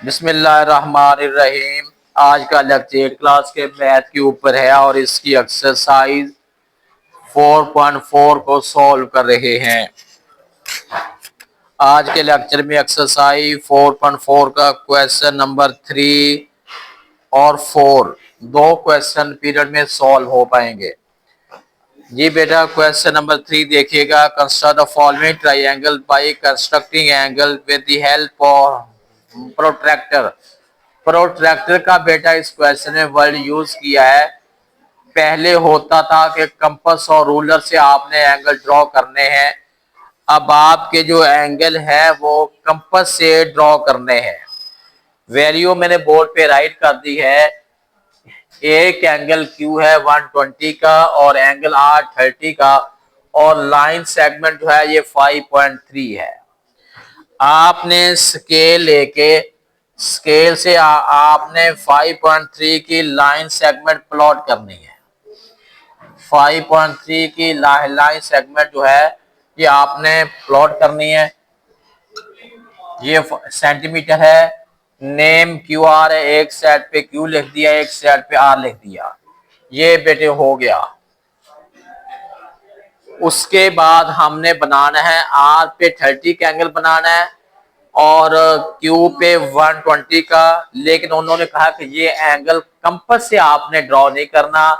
बिस्मिल्लाहिर्रहमानिर्रहीम। आज का लेक्चर क्लास के मैथ के ऊपर है और इसकी एक्सरसाइज 4.4 को सॉल्व कर रहे हैं। आज के लेक्चर में एक्सरसाइज 4.4 का क्वेश्चन नंबर 3 और 4 दो क्वेश्चन पीरियड में सॉल्व हो पाएंगे। जी बेटा, क्वेश्चन नंबर 3 देखिएगा। Construct the following triangle by constructing angle with the help of protractor. Protractor का बेटा इस क्वेश्चन में वर्ड यूज किया है। पहले होता था कि कंपास और रूलर से आपने एंगल ड्रॉ करने हैं। अब आपके जो एंगल है वो कंपास से ड्रॉ करने हैं। वैल्यू मैंने बोर्ड पे राइट कर दी है। एक एंगल Q है 120 का और एंगल R 30 का और लाइन सेगमेंट जो है ये 5.3 है। आपने स्केल लेके स्केल से आपने 5.3 की लाइन सेगमेंट प्लॉट करनी है। 5.3 की लाइन सेगमेंट जो है ये आपने प्लॉट करनी है। ये सेंटीमीटर है। नेम QR है, एक साइड पे Q लिख दिया, एक साइड पे R लिख दिया। ये बेटे हो गया। उसके बाद हमने बनाना है R पे 30 का एंगल बनाना है और Q पे 120 का। लेकिन उन्होंने कहा कि ये एंगल कंपास से आपने ड्रॉ नहीं करना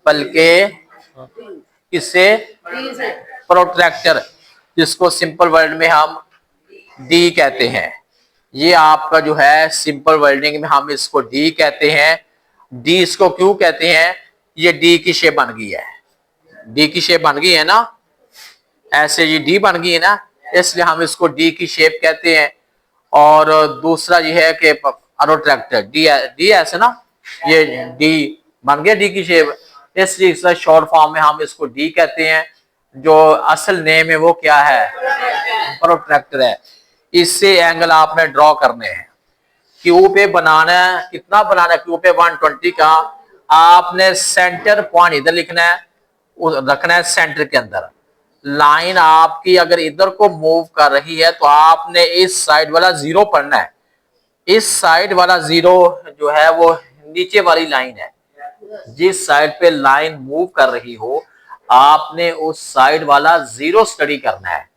बल्कि इससे प्रोट्रैक्टर, जिसको सिंपल वर्ड में हम D कहते हैं। ये आपका जो है सिंपल वर्डिंग में हम इसको D कहते हैं। D इसको क्यों कहते हैं? ये D की शेप बन गई है। D की शेप बन गई है ना, ऐसे ये D बन गई है ना, इसलिए हम इसको D की शेप कहते हैं। और दूसरा ये है कि प्रोट्रैक्टर डी ऐसे ना, ये D बन गया D की शेप, इसलिए इसका शॉर्ट फॉर्म में हम इसको D कहते हैं। जो असल नेम है वो क्या है? प्रोट्रैक्टर है। इससे एंगल आपने ड्रॉ करने हैं। क्यू पे बनाना है, कितना बनाना है? क्यू पे 120 का। आपने सेंटर पॉइंट इधर लिखना है, रखना है सेंटर के अंदर। लाइन आपकी अगर इधर को मूव कर रही है तो आपने इस साइड वाला जीरो पढ़ना है। इस साइड वाला जीरो जो है वो नीचे वाली लाइन है। जिस साइड पे लाइन मूव कर रही हो आपने उस साइड वाला जीरो स्टडी करना है।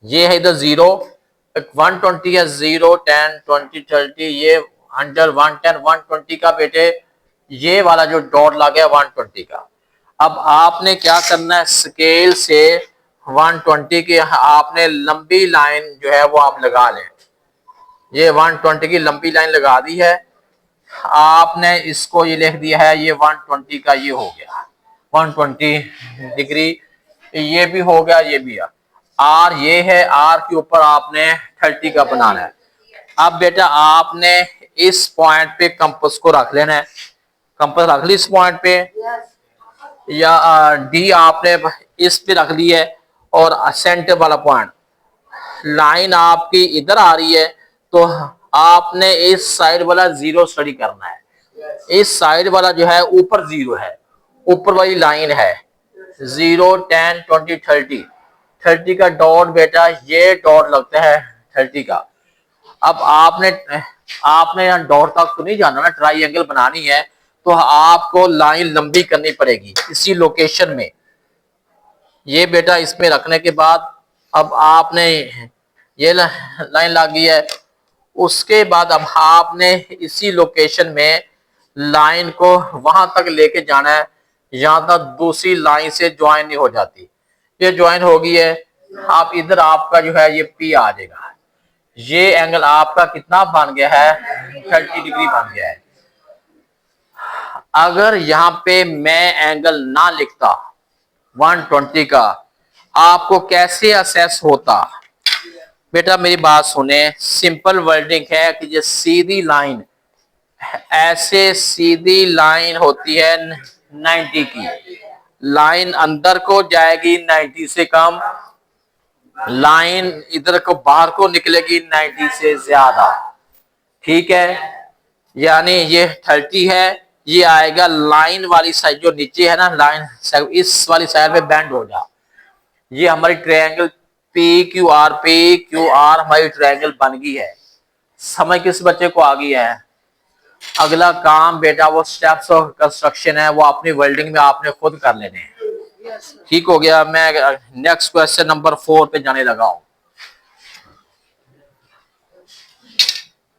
ये है इधर जीरो, 120 है, 0 10 20 30, ये 100 110 120 का बेटे ये वाला जो डॉट लग गया 120 का। अब आपने क्या करना है? स्केल से 120 की आपने लंबी लाइन जो है वो आप लगा लें। ये 120 की लंबी लाइन लगा दी है। आपने इसको ये लिख दिया है, ये 120 का ये हो गया 120 डिग्री, ये भी हो गया, ये भी है। R ये है, R के ऊपर आपने 30 का बनाना है। अब बेटा आपने इस पॉइंट पे कंपास को रख लेना है। कंपास रख ली इस पॉइंट पे, या D आपने इस पे रख ली है और सेंटर वाला पॉइंट, लाइन आपकी इधर आ रही है तो आपने इस साइड वाला जीरो स्टडी करना है। इस साइड वाला जो है ऊपर जीरो है, ऊपर वाली लाइन है 0 10 20 30 30 का डॉट बेटा ये डॉट लगता है 30 का। अब आपने यहाँ डॉट तक तो नहीं जाना ना, ट्राइंगल बनानी है तो आपको लाइन लंबी करनी पड़ेगी इसी लोकेशन में। ये बेटा इसमें रखने के बाद अब आपने ये लाइन लगी है। उसके बाद अब आपने इसी लोकेशन में लाइन को वहां तक लेके जाना है जहां तक दूसरी लाइन से ज्वाइन नहीं हो जाती। ये ज्वाइन हो गई है। आप इधर आपका जो है ये P आ जाएगा। ये एंगल आपका कितना बन गया है? 30 डिग्री बन गया है। अगर यहाँ पे मैं एंगल ना लिखता 120 का, आपको कैसे असेस होता? बेटा मेरी बात सुने, सिंपल वर्डिंग है कि ये सीधी लाइन, ऐसे सीधी लाइन होती है 90 की, लाइन अंदर को जाएगी 90 से कम, लाइन इधर को बाहर को निकलेगी 90 से ज्यादा। ठीक है, यानी ये 30 है, ये आएगा लाइन वाली साइड जो नीचे है ना, लाइन इस वाली साइड पे बैंड हो जा। ये हमारी ट्रायंगल PQR हमारी ट्रायंगल बन गई है। समझ किस बच्चे को आ गई है? अगला काम बेटा वो स्टेप्स ऑफ कंस्ट्रक्शन है, वो अपनी वेल्डिंग में आपने खुद कर लेने हैं। ठीक हो गया। मैं नेक्स्ट क्वेश्चन नंबर 4 पे जाने लगा हूं।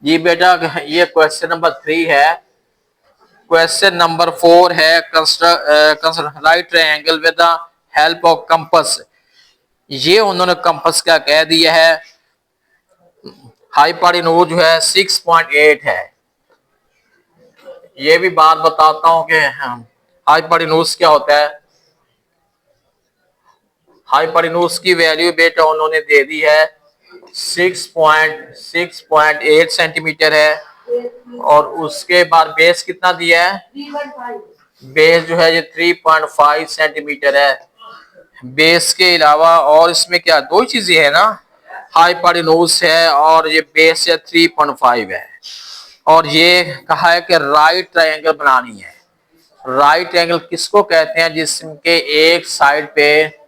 जी बेटा ये क्वेश्चन नंबर 3 है। क्वेश्चन नंबर 4 है construct right triangle with the help of compass. ये उन्होंने कंपास का कह दिया है। हाइपोटेन्यूज जो है 6.8 है। ये भी बात बताता हूं कि हाइपोटेन्यूज क्या होता है। हाइपोटेन्यूज की वैल्यू बेटा उन्होंने दे दी है 6.8 सेंटीमीटर है। और उसके बाद बेस कितना दिया है? बेस जो है ये 3.5 सेंटीमीटर है। बेस के अलावा और इसमें क्या दो ही चीजें है ना, हाइपोटेन्यूज है और ये बेस है 3.5 है। और ये कहा है कि राइट ट्रायंगल बनानी है। राइट ट्रायंगल किसको कहते हैं? जिसके एक साइड पे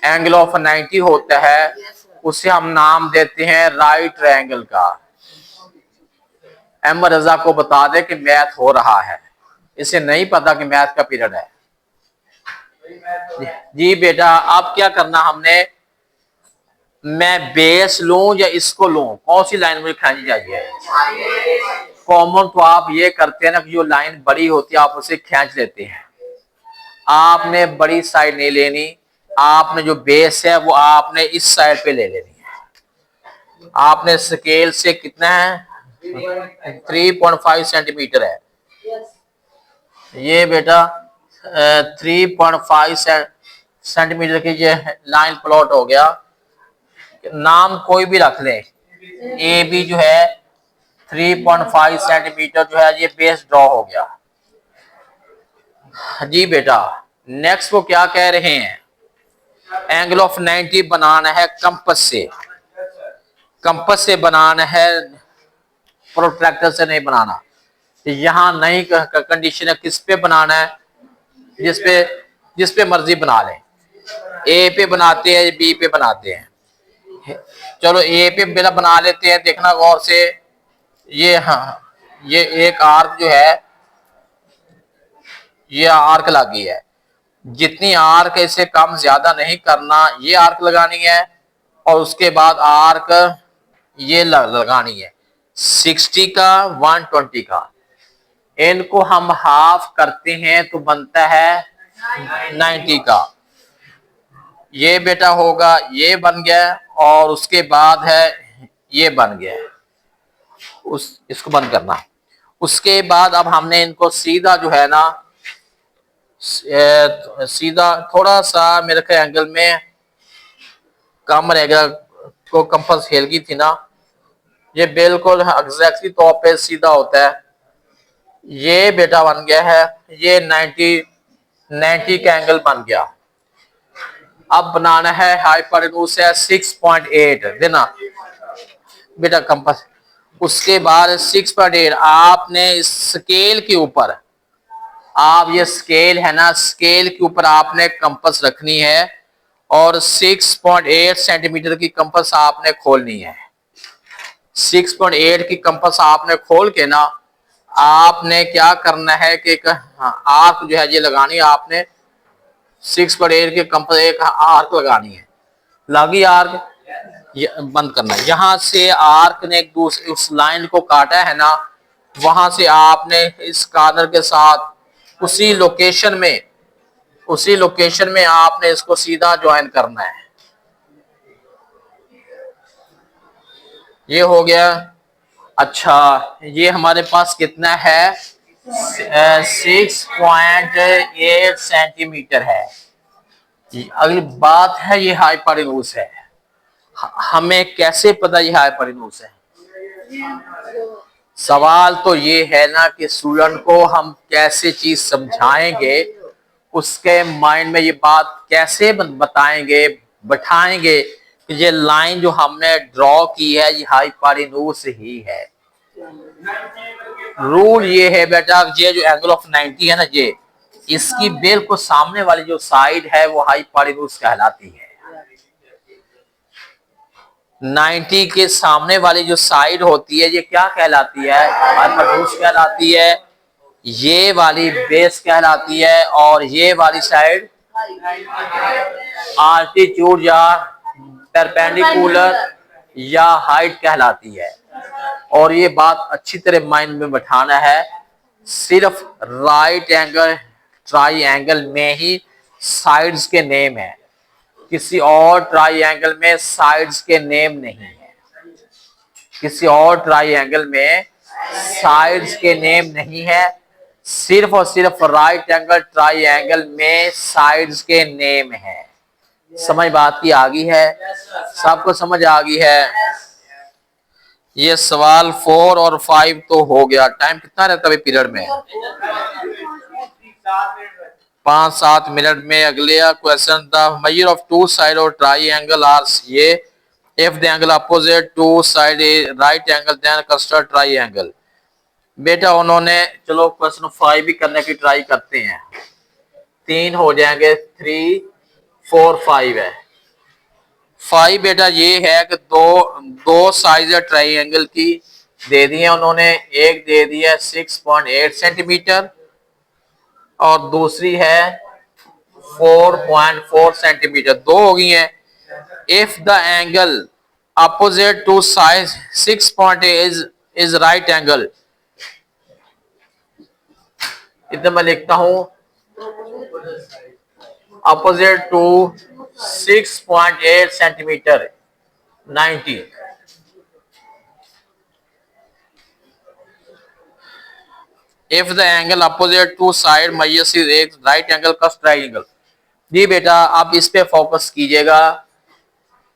एंगल ऑफ 90 होता है, उसे हम नाम देते हैं राइट ट्रायंगल का। अहमद रजा को बता दे कि मैथ हो रहा है, इसे नहीं पता कि मैथ का पीरियड है। जी बेटा अब क्या करना हमने, मैं बेस लूं या इसको लूं, कौन सी लाइन मुझे खींचनी चाहिए? कॉमन तो आप ये करते हैं ना कि जो लाइन बड़ी होती है आप उसे खींच लेते हैं। आपने बड़ी साइड नहीं लेनी, आपने जो बेस है वो आपने इस साइड पे ले लेनी है। आपने स्केल से कितना है 3.5 सेंटीमीटर है ये बेटा 3.5 सेंटीमीटर की ये लाइन प्लॉट हो गया। नाम कोई भी रख ले, ए बी जो है 3.5 सेंटीमीटर जो है ये बेस ड्रॉ हो गया। जी बेटा नेक्स्ट वो क्या कह रहे हैं, एंगल ऑफ 90 बनाना है कंपास से। कंपास से बनाना है, प्रोट्रैक्टर से नहीं बनाना। यहां नहीं कंडीशन है, किस पे बनाना है? जिस पे मर्जी बना लें। ए पे बनाते हैं, बी पे बनाते हैं। चलो ए पे बेला बना लेते हैं, देखना गौर से। ये ये एक आर्क जो है ये आर्क लगी है। जितनी आर्क इसे कम ज्यादा नहीं करना, ये आर्क लगानी है और उसके बाद आर्क ये लगानी है 60 का 120 का। इनको हम हाफ करते हैं तो बनता है 90 का। ये बेटा होगा, ये बन गया और उसके बाद है ये बन गया। इसको बंद करना। उसके बाद अब हमने इनको सीधा जो है ना सीधा थोड़ा सा मेरे ख्याल एंगल में कम रहेगा, को कंपास हिल गई थी ना, ये बिल्कुल एग्जैक्टली तौर पे सीधा होता है। ये बेटा बन गया है, ये 90 का एंगल बन गया। अब बनाना है हाइपोटेन्यूज है 6.8 देना बेटा कंपास। उसके बाद 6.8 आपने इस स्केल के ऊपर, आप ये स्केल है ना, स्केल के ऊपर आपने कंपास रखनी है और 6.8 सेंटीमीटर की कंपास आपने खोलनी है। 6.8 की कंपास आपने खोल के ना आपने क्या करना है कि एक आर्क जो है ये लगानी है। आपने 6.8 के कंपास एक आर्क लगानी है। लगी आर्क, बंद करना। यहाँ से आर्क ने एक दूसरे उस लाइन को काटा है ना, वहां से आपने इस कॉर्नर के साथ उसी लोकेशन में आपने इसको सीधा ज्वाइन करना है। ये हो गया। अच्छा ये हमारे पास कितना है 6.8 सेंटीमीटर है। अगली बात है ये हाइपोटेन्यूज है। हमें कैसे पता ये हाइपोटेन्यूज है? सवाल तो ये है ना कि स्टूडेंट को हम कैसे चीज समझाएंगे, उसके माइंड में ये बात कैसे बताएंगे, बैठाएंगे कि ये लाइन जो हमने ड्रॉ की है ये हाइपोटेन्यूज ही है। रूल ये है बेटा, ये जो एंगल ऑफ 90 है ना, ये इसकी बिल्कुल सामने वाली जो साइड है वो हाइपोटेन्यूज कहलाती है। 90 के सामने वाली जो साइड होती है ये क्या कहलाती है? हाइपोटेन्यूज कहलाती है। ये वाली बेस कहलाती है और ये वाली साइड आल्टीट्यूड या परपेंडिकुलर या हाइट कहलाती है। और ये बात अच्छी तरह माइंड में बैठाना है, सिर्फ राइट एंगल ट्राइंगल में ही साइड्स के नेम है, किसी और ट्राइंगल में साइड्स के नेम नहीं है। किसी और ट्राइंगल में साइड्स के नेम नहीं है, सिर्फ और सिर्फ राइट एंगल ट्राइंगल में साइड्स के नेम है। समझ बात की आ गई है? सबको समझ आ गई है? ये सवाल 4 और 5 तो हो गया। टाइम कितना रहता है पीरियड में? 5-7 मिनट में। अगले question, the measure of two side और ट्राइंगल आर ये, if the angle opposite to side right angle then construct triangle. बेटा उन्होंने, चलो क्वेश्चन 5 भी करने की ट्राई करते हैं। 3 हो जाएंगे, 3 4 5 है। 5 बेटा ये है कि दो साइज है ट्राइंगल की दे दी है उन्होंने। एक दे दी है 6.8 सेंटीमीटर और दूसरी है 4.4 सेंटीमीटर। दो हो गई है। If the angle opposite to side 6.8 is right angle, इतना मैं लिखता हूं, opposite to 6.8 centimetre 90। If the angle opposite to side minus is एक राइट एंगल का ट्राइंगल। जी बेटा आप इस पे फोकस कीजिएगा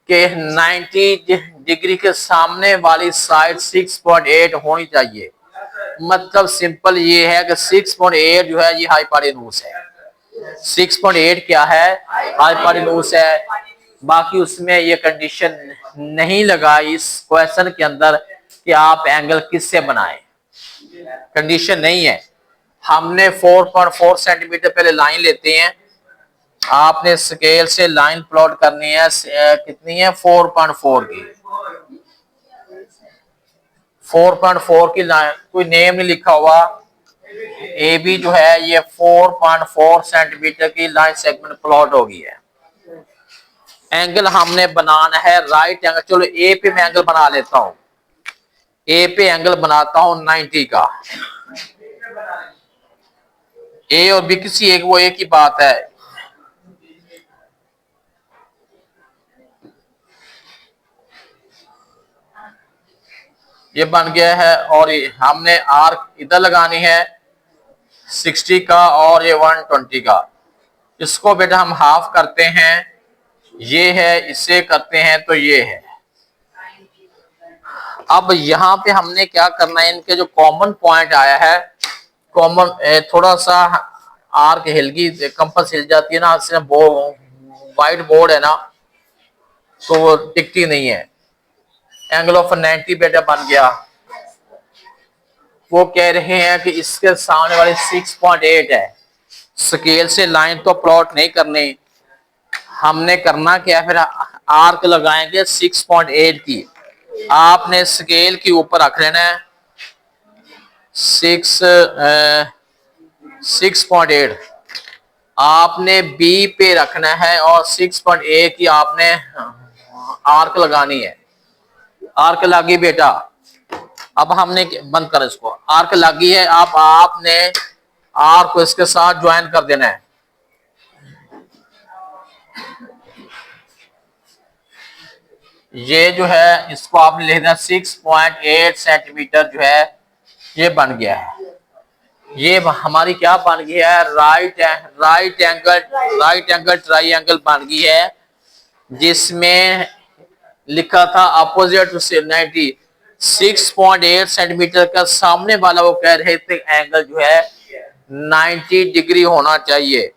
कि 90 डिग्री के सामने वाली साइड 6.8 होनी चाहिए। मतलब सिंपल ये है कि 6.8 जो है ये हाइपोटेन्यूज है। 6.8 क्या है? हाइपोटेन्यूज है। बाकी उसमें ये कंडीशन नहीं लगाई इस क्वेश्चन के अंदर कि आप एंगल किससे बनाएं, कंडीशन नहीं है। हमने 4.4 सेंटीमीटर पहले लाइन लेते हैं। आपने स्केल से लाइन प्लॉट करनी है, कितनी है? 4.4 की। 4.4 की लाइन, कोई नेम नहीं लिखा हुआ। ए बी जो है ये 4.4 सेंटीमीटर की लाइन सेगमेंट प्लॉट हो गई है। एंगल हमने बनाना है राइट एंगल। चलो ए पे मैं एंगल बना लेता हूं। ए पे एंगल बनाता हूं 90 का। ए और बी किसी एक, वो एक ही बात है। ये बन गया है और हमने आर्क इधर लगानी है 60 का और ये 120 का। इसको बेटा हम हाफ करते हैं, ये है, इससे करते हैं तो ये है। अब यहाँ पे हमने क्या करना है, इनके जो कॉमन पॉइंट आया है, कॉमन थोड़ा सा आर्क हिल गई, कंपास हिल जाती है ना, वाइट बोर्ड है ना तो वो टिकती नहीं है। एंगल ऑफ 90 बेटा बन गया। वो कह रहे हैं कि इसके सामने वाले 6.8 है। स्केल से लाइन तो प्लॉट नहीं करनी, हमने करना क्या, फिर आर्क लगाएंगे 6.8 की। आपने स्केल के ऊपर रख लेना है 6.8, आपने बी पे रखना है और 6.8 की आपने आर्क लगानी है। आर्क लगी बेटा। अब हमने बंद कर इसको, आर्क लगी है। अब आपने आर्क को इसके साथ ज्वाइन कर देना है। ये जो है इसको आपने लिखना 6.8 सेंटीमीटर जो है ये बन गया है। ये हमारी क्या बन गई है? राइट एंगल ट्राइंगल बन गई है, जिसमें लिखा था अपोजिट टू 90 6.8 सेंटीमीटर का। सामने वाला वो कह रहे थे एंगल जो है 90 डिग्री होना चाहिए।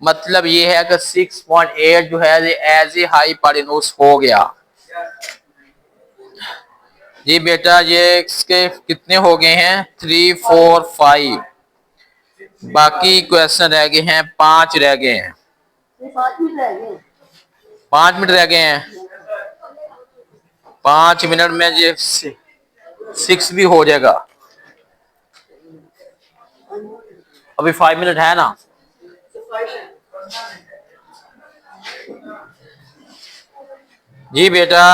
मतलब ये है कि 6.8 जो है एज ए हाइपोटेन्यूज हो गया। जी बेटा ये इसके कितने हो गए हैं? 3 4 5। बाकी क्वेश्चन रह गए हैं, 5 रह गए हैं। 5 मिनट रह गए हैं। 5 मिनट में ये 6 भी हो जाएगा। अभी 5 मिनट है ना। जी बेटा,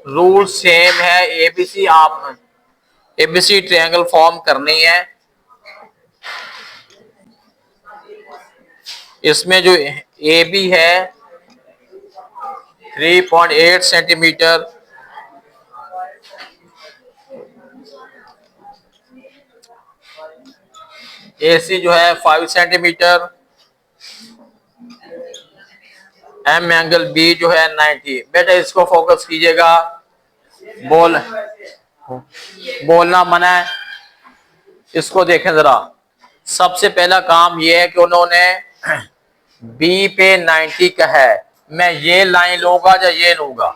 रूल सेम है। एबीसी आप एबीसी ट्रायंगल फॉर्म करनी है। इसमें जो ए बी है 3.8 सेंटीमीटर, ए सी जो है 5 सेंटीमीटर, एम एंगल बी जो है 90। बेटा इसको फोकस कीजिएगा, बोलना मना है। इसको देखें जरा। सबसे पहला काम यह है कि उन्होंने बी पे 90 का है। मैं ये लाइन लूंगा या ये लूंगा?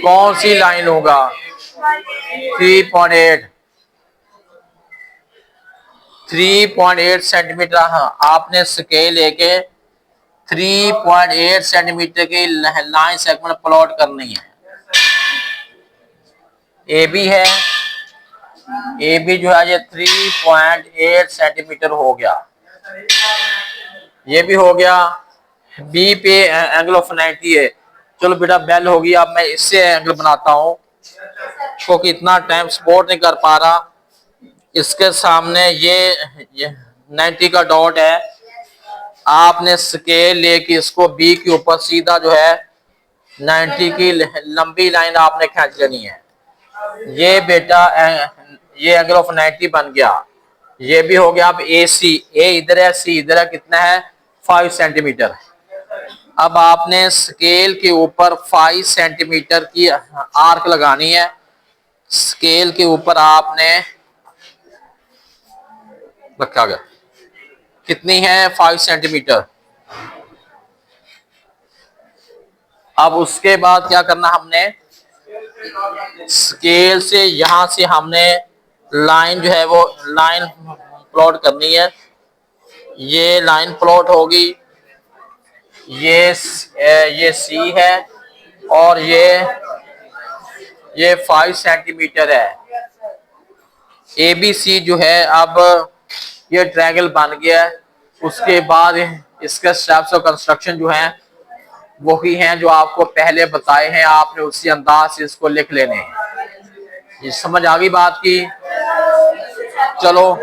कौन सी लाइन लूंगा? 3.8 सेंटीमीटर। हाँ, आपने स्केल लेके 3.8 सेंटीमीटर की लाइन सेगमेंट प्लॉट करनी है। ए बी है, ए बी जो है ये 3.8 सेंटीमीटर हो गया, ये भी हो गया। बी पे एंगल ऑफ 90 है। चलो बेटा बेल होगी, अब मैं इससे एंगल बनाता हूं क्योंकि इतना टाइम सपोर्ट नहीं कर पा रहा। इसके सामने ये 90 का डॉट है। आपने स्केल लेके इसको बी के ऊपर सीधा जो है 90 की लंबी लाइन आपने खींच लेनी है। ये बेटा ये एंगल ऑफ 90 बन गया। ये भी हो गया। अब ए सी, ए इधर है, सी इधर है, कितना है? 5 सेंटीमीटर। अब आपने स्केल के ऊपर 5 सेंटीमीटर की आर्क लगानी है। स्केल के ऊपर आपने रखा गया, कितनी है? 5 सेंटीमीटर। अब उसके बाद क्या करना हमने? स्केल से यहां से हमने लाइन जो है वो लाइन प्लॉट करनी है। ये लाइन प्लॉट होगी। ये सी है और ये 5 सेंटीमीटर है। ए बी सी जो है अब ये ट्रायंगल बन गया है। उसके बाद इसके स्टेप्स ऑफ कंस्ट्रक्शन जो है वही हैं जो आपको पहले बताए हैं। आपने उसी अंदाज से इसको लिख लेने हैं। ये समझ आ गई बात की? चलो